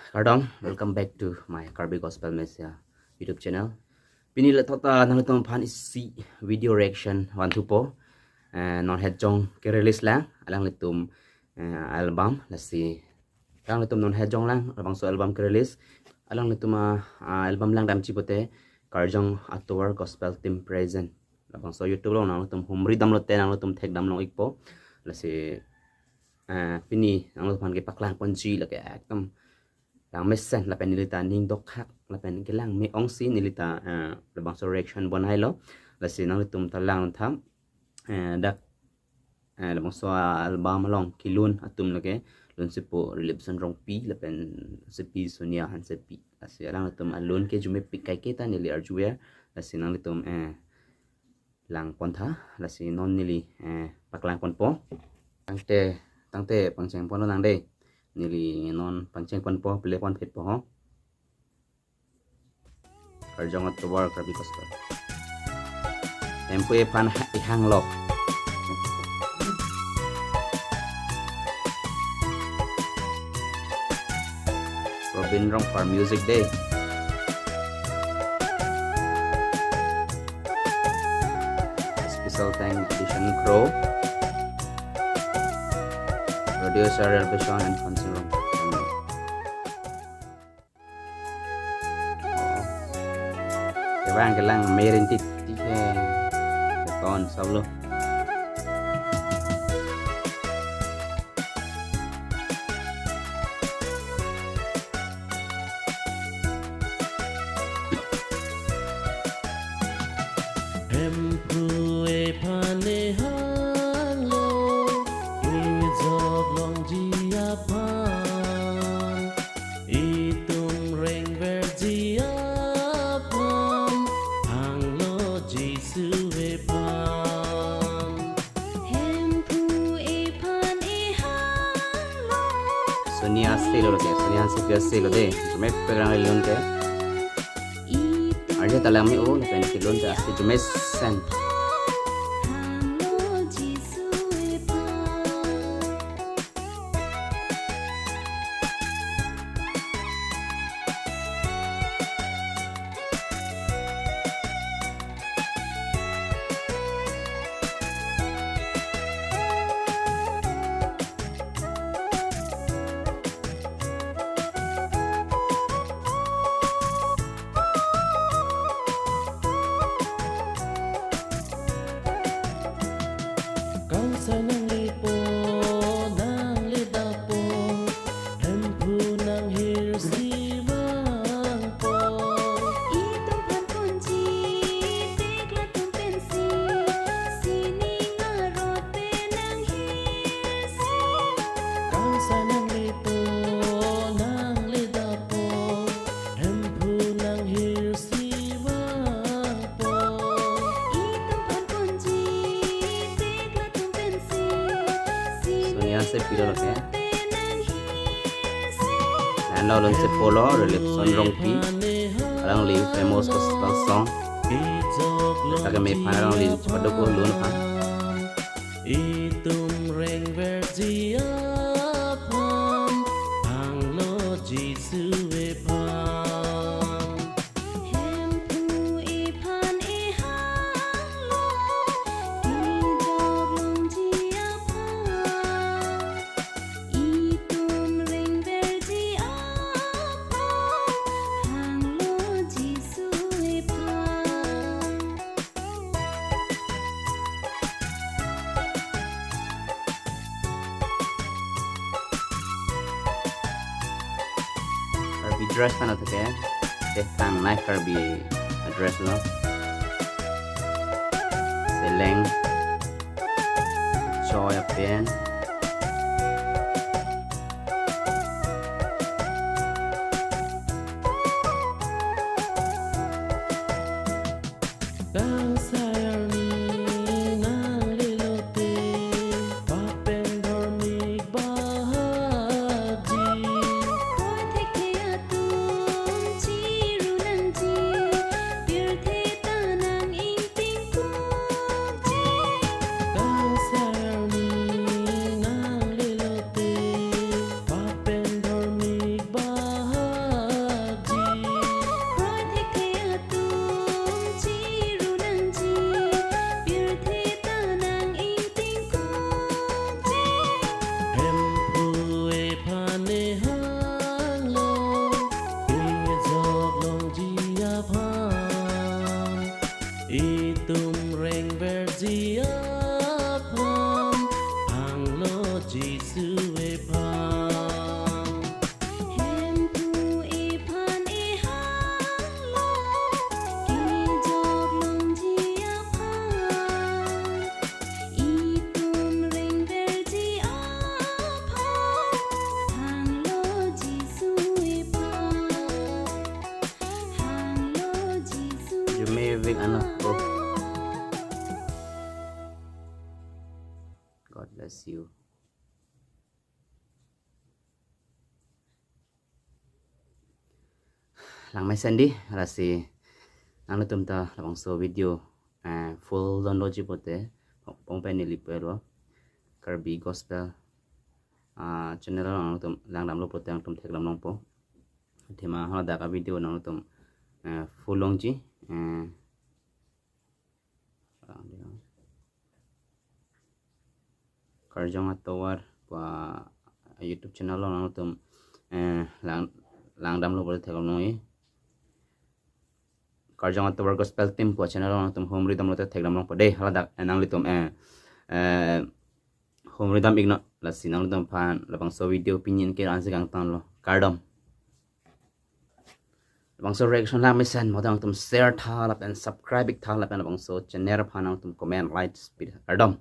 Kardong, welcome back to my Karbi Gospel Messiah YouTube channel. Pini la thota nang tum phan isi video reaction 124 non het jong ke release lang alang litum album la si alang litum non het jong lang abang so album ke release alang litum album lang dam chipote Karjong October Gospel Team Present abang so YouTube lo nang litum humri dam lo te nang litum thek dam lo ikpo la si pini nang litum phan ke paklang ponji la ke ekdom lang mesen la pen nilita ning dok hak la pen ke lang me ong si nilita la bang so reaction bon hai lo la si nang litum talang tham dak la bang so album long kilun atum lage lun sipo relipson rong pi la pen sepi sonia han sepi la si lang litum alun ke jume pi kai ke ta nili arjuer la si nang litum lang pon tha la si non nili paklang pon po tangte pangcheng pon nang de nili non pangcheng pon po pile pon phet po ho Karjong October Karbi Gospel empue pan ihang lok Robin Rong for Music Day Special Thank Edition Crow Producer Elbishon and Consumer cái vang cái lăng mê lên tít cái con sau luôn em phuê phane hang lo i jog long ji apan i tum reng ver ji apan hang lo ji su ve pan em phuê phane hang lo Sonia stilo lo ke Sonia stilo de jume pegang lelun ke Arja talang mi o pen kilon ta asti jume sen Kang sanang lipo nang lidapo em phu nang hir si mang po itong pan kunci tekla tung pensi S.Singnar penang hirsi Kang sanang lipo nang lidapo em phu nang hir si mang po itong pan kunci tekla tung pensi Sonia se pilo lo ke penang hirsi and lo se polo relip son rong pi alang li famous gospel song taga me phan alang li padu ko lun ha itum reng ver ji apan ang lo ji su ve pan em phuê phane hang lo i jog long ji apan itum reng ver ji apan hang lo ji su pan Karbi dress pan to ke tang nai Karbi dress lo seleng choy pen Kang sayar ni nang lilote papen dormig bahaji khoi thek the atum chi ru nan chi pir the ta nang in ting kum chi Kang sayar ni nang week ano bro. God bless you. Lang may sendi là si nang tum ta labang so video full download ji pote pong pen ni lipero Karbi gospel channel nang tum lang dam lo pote ang tum thek lam long po thema ha da ka video nang tum full long ji karjong atawar pa YouTube channel nang tum lang dam lo pote thek lam long karjong atawar gospel team po channel nang tum home rhythm lo te thek lam long po de hala da nang litum home rhythm igno la sinang tum pan labang so video opinion ke an sigang tan lo kardom labang so reaction lang misan mo dang tum share tha lap and subscribe ik tha lap and labang so channel pan ang tum comment like speed kardom